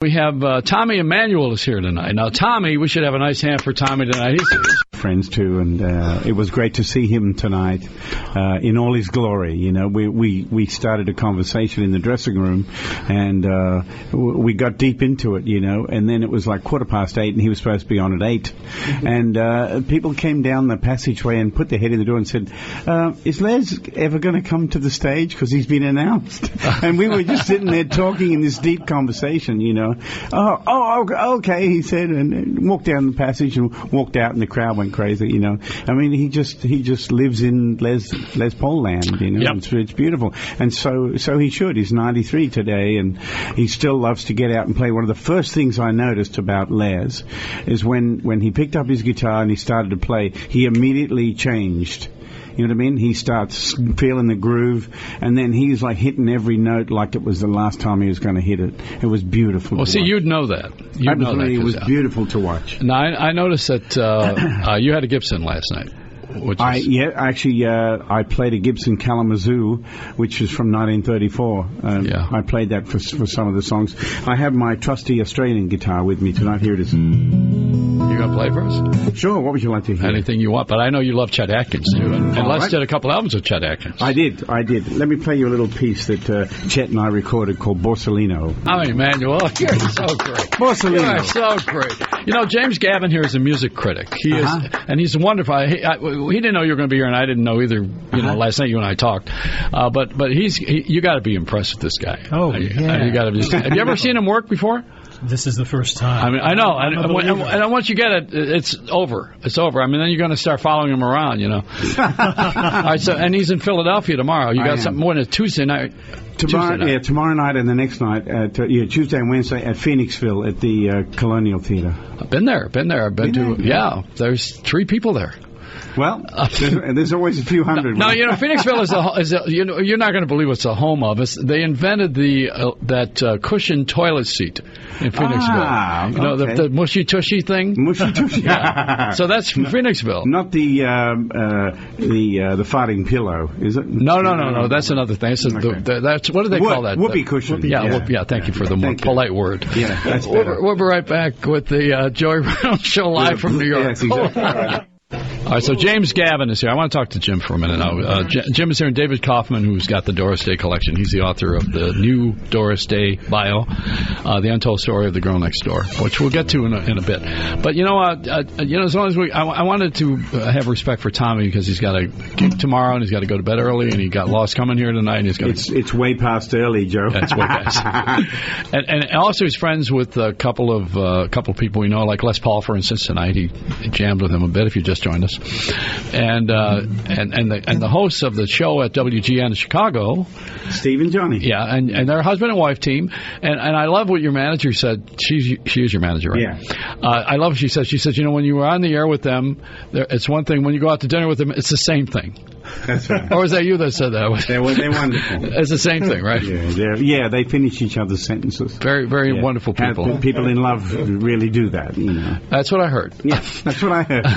We have Tommy Emmanuel is here tonight. Now, Tommy, we should have a nice hand for Tommy tonight. He's friends too, and it was great to see him tonight in all his glory. You know, we started a conversation in the dressing room, and we got deep into it. You know, and then it was like 8:15, and he was supposed to be on at 8, and people came down the passageway and put their head in the door and said, "Is Les ever going to come to the stage? Because he's been announced." And we were just sitting there talking in this deep conversation. You know. Oh, okay, he said, and walked down the passage and walked out, and the crowd went crazy, you know. I mean, he just lives in Les Paul land, you know. Yep. It's beautiful, and so he should. He's 93 today, and he still loves to get out and play. One of the first things I noticed about Les is when he picked up his guitar and he started to play, he immediately changed. You know what I mean? He starts feeling the groove, and then he's like hitting every note like it was the last time he was going to hit it. It was beautiful. Well, see, watch. you'd know that. You'd know that. It was beautiful to watch. Now, I noticed that you had a Gibson last night. I played a Gibson Kalamazoo, which is from 1934. I played that for some of the songs. I have my trusty Australian guitar with me tonight. Here it is. You going to play for us? Sure. What would you like to hear? Anything you want, but I know you love Chet Atkins, too. And Les did a couple albums with Chet Atkins. I did. Let me play you a little piece that Chet and I recorded called Borsellino. Oh, Emmanuel, you're so great. Borsellino. You're so great. You know, James Gavin here is a music critic. He is, and he's wonderful. He didn't know you were going to be here, and I didn't know either. You know, last night you and I talked. But you got to be impressed with this guy. Oh, yeah. You got to. Have you ever seen him work before? This is the first time. I mean, I know, and once you get it, it's over. It's over. I mean, then you're going to start following him around, you know. All right, so, and he's in Philadelphia tomorrow. You got something more than Tuesday night. Tomorrow night and the next night, Tuesday and Wednesday at Phoenixville at the Colonial Theater. I've been there. I've been to. Yeah, there's 3 people there. Well, there's always a few hundred. No, you know, Phoenixville is you know, you're not going to believe what's the home of. They invented that cushioned toilet seat in Phoenixville. You know, the mushy tushy thing. Mushy tushy. Yeah. So that's from Phoenixville. Not the farting pillow, is it? No. That's another thing. That's what do they call that? Whoopee cushion. Yeah. Thank you for the more polite word. Yeah, that's better. We'll be right back with the Joey Reynolds Show live from New York. Yes, exactly. All right, so James Gavin is here. I want to talk to Jim for a minute now. Jim is here, and David Kaufman, who's got the Doris Day collection. He's the author of the new Doris Day bio, The Untold Story of the Girl Next Door, which we'll get to in a bit. But, you know, as long as I wanted to have respect for Tommy because he's got a gig tomorrow, and he's got to go to bed early, and he got lost coming here tonight. And he's got it's way past early, Joe. Yeah, it's way past. and also he's friends with a couple of people we know, like Les Paul, for instance, tonight. He jammed with him a bit, if you just joined us. And the hosts of the show at WGN in Chicago, Steve and Johnny. Yeah, and they're a husband and wife team. And I love what your manager said. She is your manager, right? Yeah. I love what she said. She said, you know, when you were on the air with them, it's one thing. When you go out to dinner with them, it's the same thing. That's right. Or was that you that said that? They're wonderful. It's the same thing, right? Yeah, they finish each other's sentences. Very, very wonderful people. People in love really do that, you know. That's what I heard. Yeah, that's what I heard.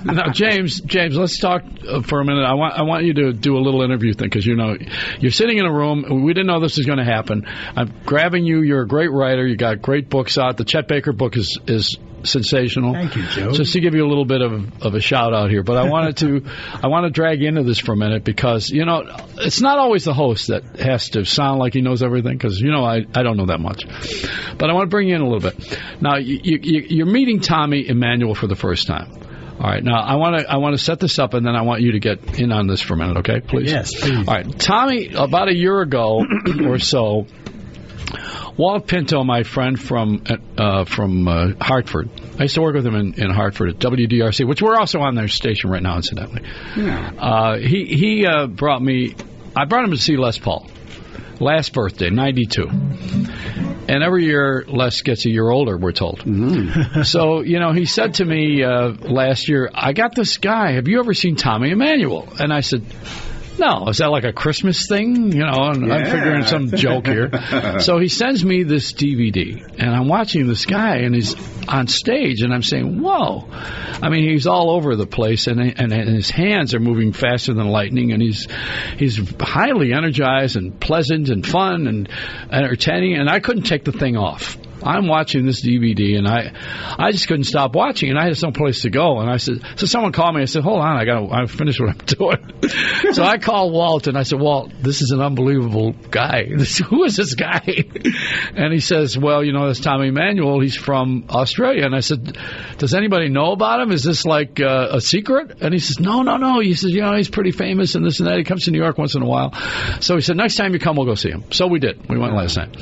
Now, James, let's talk for a minute. I want you to do a little interview thing because, you know, you're sitting in a room. We didn't know this was going to happen. I'm grabbing you. You're a great writer. You got great books out. The Chet Baker book is sensational. Thank you, Joe. Just to give you a little bit of a shout out here, but I want to drag you into this for a minute because, you know, it's not always the host that has to sound like he knows everything because, you know, I don't know that much, but I want to bring you in a little bit. Now you're meeting Tommy Emmanuel for the first time. All right. Now I want to set this up, and then I want you to get in on this for a minute, okay? Please. Yes, please. All right. Tommy, about a year ago or so, Walt Pinto, my friend from Hartford. I used to work with him in Hartford at WDRC, which we're also on their station right now, incidentally. Yeah. He brought me. I brought him to see Les Paul. Last birthday, 92. And every year, Les gets a year older, we're told. Mm-hmm. So, you know, he said to me last year, I got this guy. Have you ever seen Tommy Emmanuel? And I said, No, is that like a Christmas thing? You know, and I'm figuring some joke here. So he sends me this DVD, and I'm watching this guy, and he's on stage, and I'm saying, whoa. I mean, he's all over the place, and his hands are moving faster than lightning, and he's highly energized and pleasant and fun and entertaining, and I couldn't take the thing off. I'm watching this DVD, and I just couldn't stop watching, and I had some place to go. And I said, so someone called me. I said, hold on, I finished what I'm doing. So I called Walt, and I said, Walt, this is an unbelievable guy. Who is this guy? And he says, well, you know, that's Tommy Emmanuel. He's from Australia. And I said, does anybody know about him? Is this like a secret? And he says, no. He says, you know, he's pretty famous and this and that. He comes to New York once in a while. So he said, next time you come, we'll go see him. So we did. We went last night.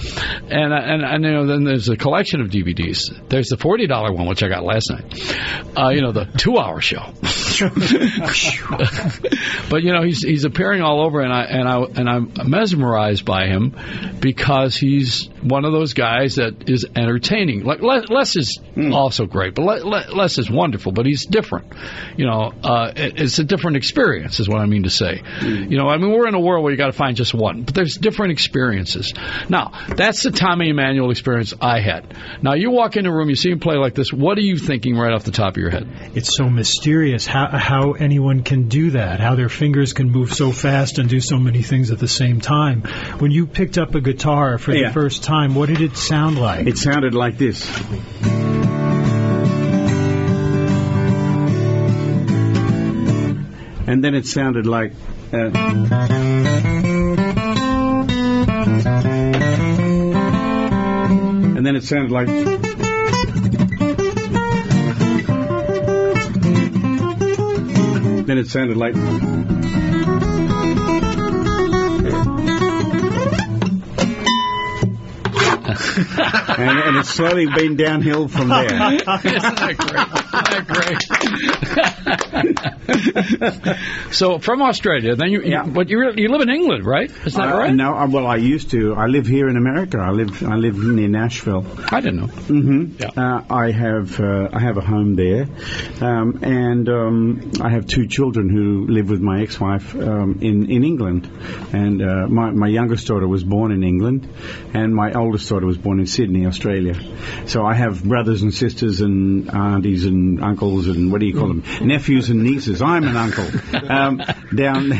And you know, then there's a collection of DVDs. There's the $40 one, which I got last night. You know, the 2-hour show. But you know, he's appearing all over, and I'm mesmerized by him because he's one of those guys that is entertaining. Like Les is also great, but Les is wonderful, but he's different. You know, it's a different experience, is what I mean to say. You know, I mean, we're in a world where you got to find just one, but there's different experiences. Now, that's the Tommy Emmanuel experience I had. Now, you walk in a room, you see him play like this. What are you thinking right off the top of your head? It's so mysterious how anyone can do that, how their fingers can move so fast and do so many things at the same time. When you picked up a guitar for the first time, what did it sound like? It sounded like this. And then it sounded like... and then it sounded like... Then it sounded like... and it's slowly been downhill from there. Isn't that great? So from Australia, then but you live in England, right? Is that right? No, well, I used to. I live here in America. I live near Nashville. I didn't know. Mm-hmm. Yeah. I have a home there, and I have 2 children who live with my ex-wife in England, and my youngest daughter was born in England, and my oldest daughter was born in Sydney, Australia. So I have brothers and sisters and aunties and uncles and what do you call them? Nephews and nieces. I'm an uncle down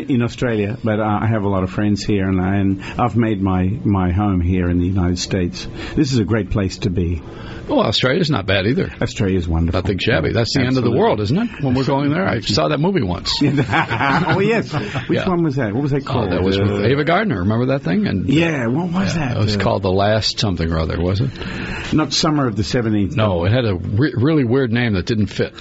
in Australia, but I have a lot of friends here, and I've made my home here in the United States. This is a great place to be. Well, Australia's not bad either. Australia's wonderful. Nothing shabby. That's the end of the world, isn't it? When we're going there, I saw that movie once. Oh yes, which one was that? What was that called? That was with Ava Gardner. Remember that thing? And what was that? It was called The Last Something or Other, was it? Not Summer of the 70s. No, it had a really weird name that didn't fit.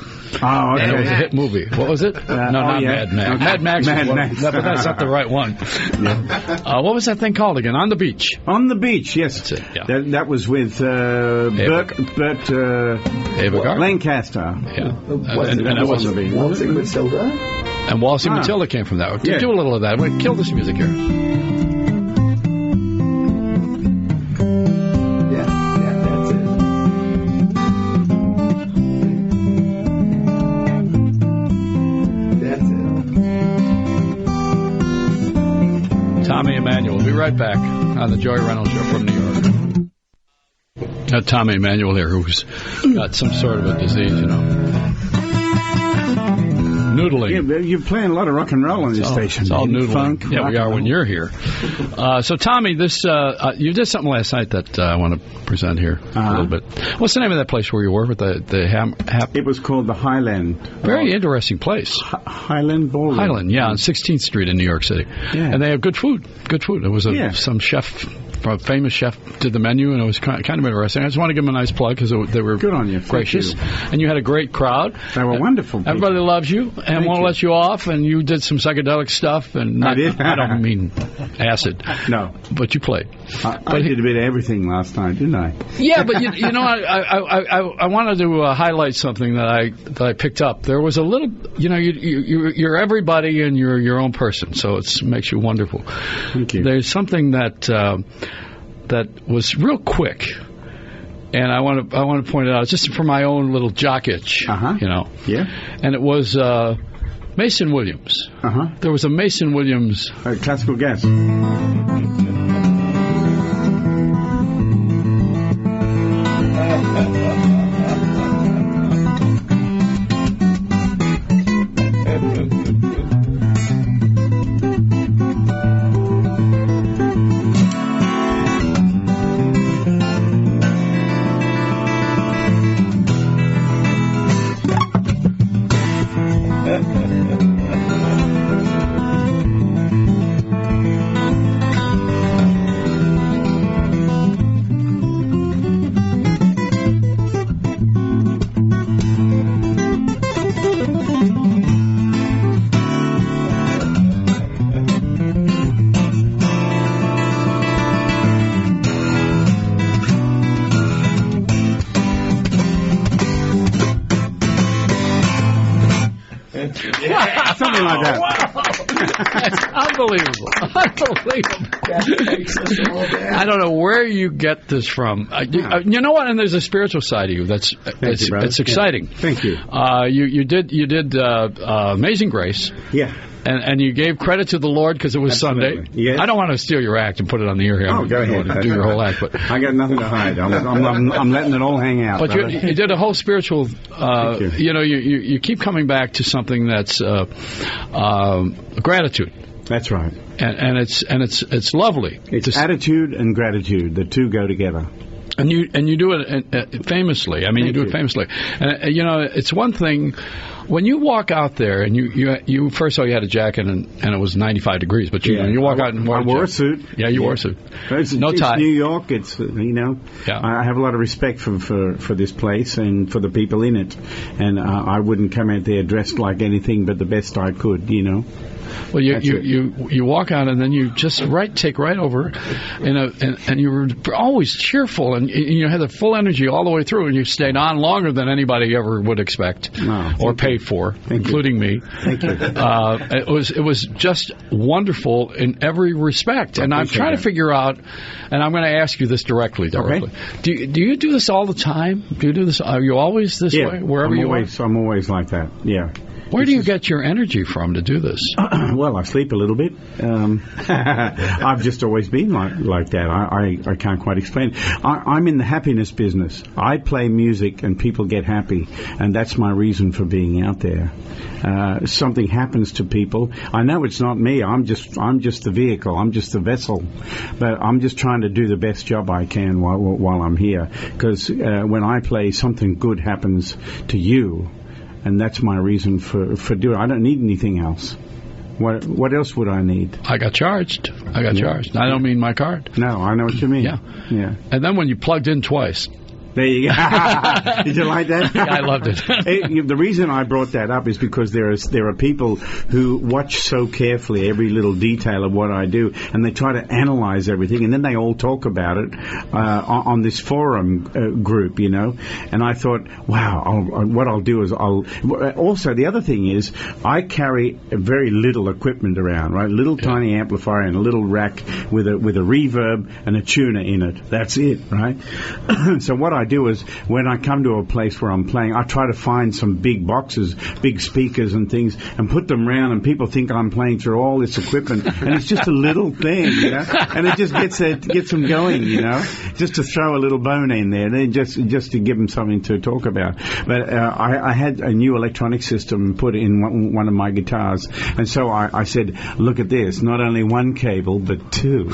Oh, okay. And it was a hit movie. What was it? Not Mad Max. Okay. Mad Max. Mad Max. But that's not the right one. Yeah. What was that thing called again? On the Beach. On the Beach, yes. That's it, yeah. That was with Burt Ava Gardner. Lancaster. Yeah. And that was on the Beach. Waltzing Matilda? And Waltzing Matilda came from that. Do a little of that. Kill this music here. Tommy Emmanuel. We'll be right back on the Joy Reynolds Show from New York. Tommy Emmanuel here, who's got some sort of a disease, you know. Noodling. Yeah, you're playing a lot of rock and roll on this station. It's all noodling. Funk, yeah, we are when you're here. So, Tommy, you did something last night that I want to present here a little bit. What's the name of that place where you were with the It was called the Highland. Very interesting place. Highland Ballroom. Highland, yeah, on 16th Street in New York City. Yeah. And they have good food. Good food. There was some chef, a famous chef, did the menu, and it was kind of interesting. I just want to give them a nice plug because they were good on you. Gracious. And you had a great crowd. They were wonderful people. Everybody loves you and won't let you off, and you did some psychedelic stuff. And I did? I don't mean acid. No. But you played. I did a bit of everything last night, didn't I? Yeah, but you know, I wanted to highlight something that I picked up. There was a little, you know, you're everybody and you're your own person, so it makes you wonderful. Thank you. There's something that was real quick, and I want to point it out. It's just for my own little jock itch, you know. Yeah. And it was Mason Williams. Uh-huh. There was a Mason Williams. Classical gas. Something like that. That's unbelievable. I don't know where you get this from. You know what? And there's a spiritual side of you it's exciting. Yeah. Thank you. You did Amazing Grace. Yeah. And you gave credit to the Lord because it was Absolutely. Sunday. Yes. I don't want to steal your act and put it on the air here. Oh, go ahead. Do your whole act, but I got nothing to hide. I'm letting it all hang out. But you did a whole spiritual. You keep coming back to something that's gratitude. That's right. And it's lovely. It's attitude and gratitude. The two go together. And you do it famously. I mean, you do it famously. And it's one thing. When you walk out there, and you first of all, you had a jacket, and it was 95 degrees, but you walk out and I wore a suit. Yeah, you wore a suit. No it's tie. New York. It's Yeah. I have a lot of respect for this place and for the people in it, and I wouldn't come out there dressed like anything but the best I could. Well, you walk out and then you just take right over, and you were always cheerful and you had the full energy all the way through, and you stayed on longer than anybody ever would expect or pay for, including me. Thank you. It was just wonderful in every respect, and I'm trying to figure out, and I'm going to ask you this directly. Okay. Do you do this all the time? Do you do this? Are you always this way wherever you are? I'm always like that. Yeah. Where do you get your energy from to do this? Well, I sleep a little bit. I've just always been like that. I can't quite explain. I'm in the happiness business. I play music and people get happy, and that's my reason for being out there. Something happens to people. I know it's not me. I'm just the vehicle. I'm just the vessel. But I'm just trying to do the best job I can while I'm here. Because when I play, something good happens to you. And that's my reason for doing it. I don't need anything else. What else would I need? I got charged. I don't mean my card. No, I know what you mean. Yeah. And then when you plugged in twice. There you go. Did you like that? Yeah, I loved it. The reason I brought that up is because there are people who watch so carefully every little detail of what I do, and they try to analyze everything, and then they all talk about it on this forum group, And I thought, wow, what I'll do is also, the other thing is, I carry very little equipment around, right? Little tiny amplifier and a little rack with a reverb and a tuner in it. That's it, right? So what I do is, when I come to a place where I'm playing, I try to find some big boxes, big speakers and things, and put them around, and people think I'm playing through all this equipment, and it's just a little thing, and it just gets them going, just to throw a little bone in there, and just to give them something to talk about. But I had a new electronic system put in one of my guitars, and so I said, look at this, not only one cable, but two,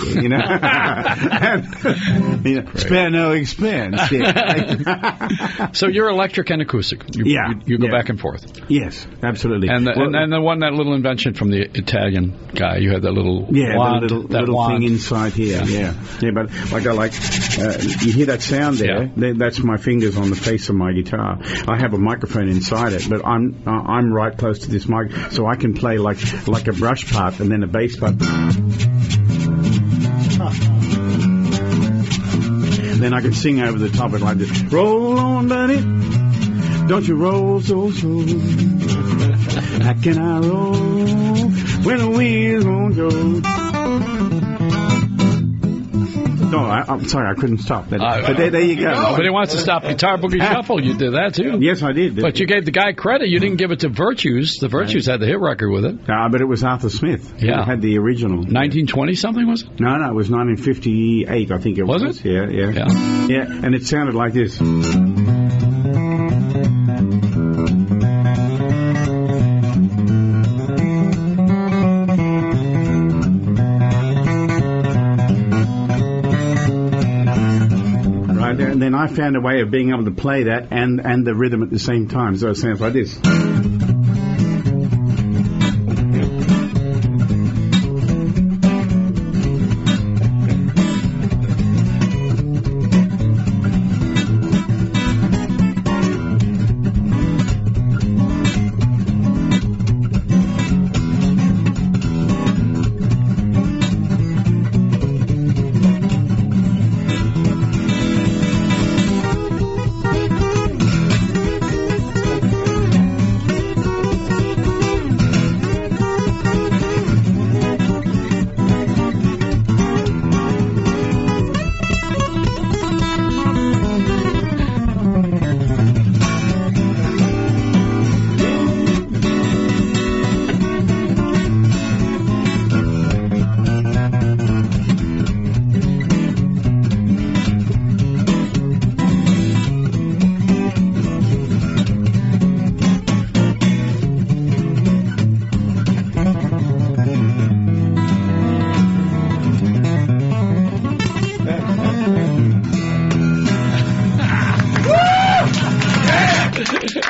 spare no expense. So you're electric and acoustic. You go back and forth. Yes, absolutely. And that little invention from the Italian guy. You had that little wand, the little thing inside here. Yeah. But you hear that sound there? Yeah. That's my fingers on the face of my guitar. I have a microphone inside it, but I'm right close to this mic, so I can play like a brush part and then a bass part. Then I can sing over the top of it like this. Roll on, buddy. Don't you roll so slow. How can I roll when the wheels won't go? No, I'm sorry, I couldn't stop. But there you go. But he wants to stop Guitar Boogie Shuffle. You did that, too. Yes, I did. But you gave the guy credit. You didn't give it to Virtues. The Virtues had the hit record with it. But it was Arthur Smith. Yeah. He had the original. 1920-something, was it? No, it was 1958, I think it was. Was it? Yeah. Yeah, and it sounded like this. And then I found a way of being able to play that and the rhythm at the same time. So it sounds like this.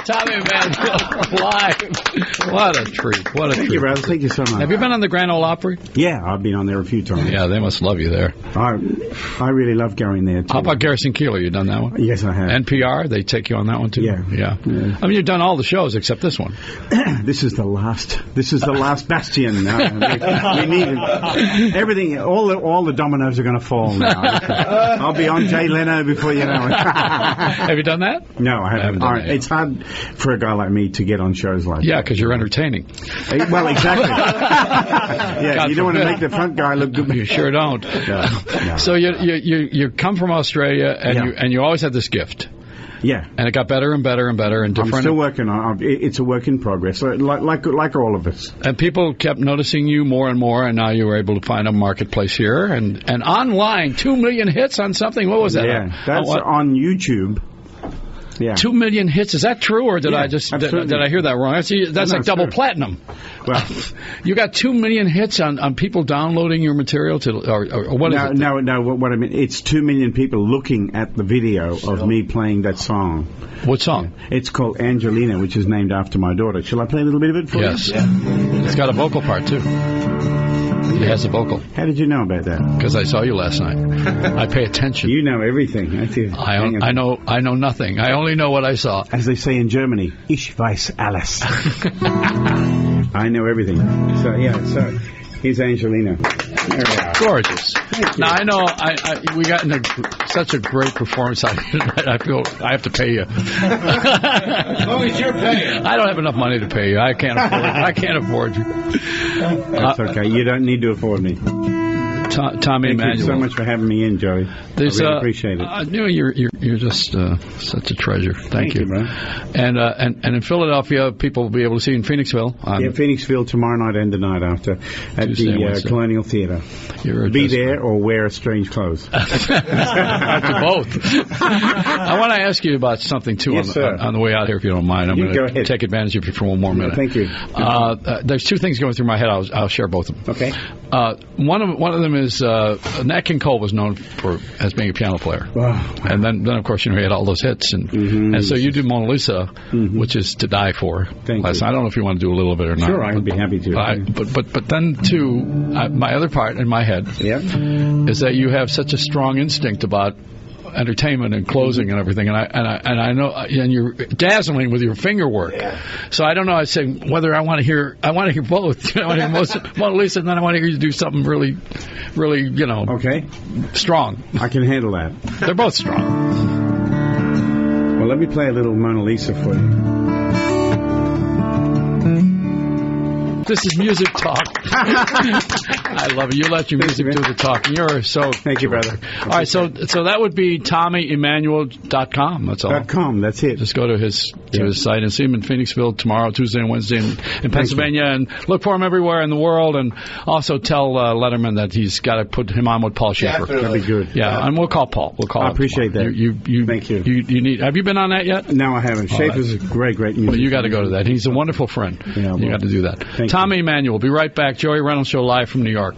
Tommy Emmanuel live. What a treat. What a treat. Thank you, brother. Thank you so much. Have you been on the Grand Ole Opry? Yeah, I've been on there a few times. Yeah, they must love you there. I really love going there, too. How about Garrison Keillor? You done that one? Yes, I have. NPR, they take you on that one, too? Yeah. I mean, you've done all the shows except this one. This is the last bastion. We need it. Everything, all the dominoes are going to fall now. I'll be on Jay Leno before you know it. Have you done that? No, I haven't. done that yet. It's hard for a guy like me to get on shows like that. Yeah, because you're entertaining. Well, exactly. Yeah, God you don't want to forbid. make the front guy look good. You sure don't. No. So you come from Australia, and you always had this gift. Yeah. And it got better and better and better and different. I'm still working on it. It's a work in progress, like all of us. And people kept noticing you more and more, and now you were able to find a marketplace here. And online, 2 million hits on something. What was that? Yeah, that's on YouTube. Yeah. 2 million hits. Is that true, or did I hear that wrong? That's like double platinum. Well, you got 2 million hits on people downloading your material or what is it? No. What I mean, it's 2 million people looking at the video of me playing that song. What song? It's called Angelina, which is named after my daughter. Shall I play a little bit of it for you? Yes. Yeah. It's got a vocal part too. He has a vocal. How did you know about that? Because I saw you last night. I pay attention. You know everything. I know nothing. I only know what I saw. As they say in Germany, ich weiß alles. I know everything. So here's Angelina. There we are. Gorgeous. Now I know we got in such a great performance. I feel I have to pay you. As long as you're paying. I don't have enough money to pay you. I can't afford you. That's okay. You don't need to afford me. Tommy Emmanuel. Thank you so much for having me in, Joey. I really appreciate it. I knew you're just such a treasure. Thank you, bro. And in Philadelphia, people will be able to see you in Phoenixville. Phoenixville tomorrow night and the night after at the Colonial Theatre. Be there or wear strange clothes. To both. I want to ask you about something too on the way out here, if you don't mind. I'm going to take advantage of you for one more minute. Thank you. There's two things going through my head. I'll share both of them. Okay. One of them is Nat King Cole was known as being a piano player. Wow. And then of course, he had all those hits. And so you do Mona Lisa, which is to die for. Thank you. I don't know if you want to do a little bit or not. Sure, I'd be happy to. But then, too, my other part in my head is that you have such a strong instinct about entertainment and closing and everything, and I know, and you're dazzling with your finger work. So I don't know. I say whether I want to hear both. I want to hear Mona Lisa, and then I want to hear you do something really, really, strong. I can handle that. They're both strong. Well, let me play a little Mona Lisa for you. This is music talk. I love it. You let your music do the talking. You're so. Thank you, brother. All right, so that would be TommyEmmanuel.com. That's all. .com. That's it. Just go to his site and see him in Phoenixville tomorrow, Tuesday and Wednesday in Pennsylvania, and look for him everywhere in the world. And also tell Letterman that he's got to put him on with Paul Schaefer. That'd be good. Yeah, and we'll call Paul. I appreciate that. Thank you. You need. Have you been on that yet? No, I haven't. Schaefer's a great music. Well, you got to go to that. He's a wonderful friend. Yeah, you got to do that. Tommy Emmanuel. We'll be right back. Joey Reynolds Show live from New York.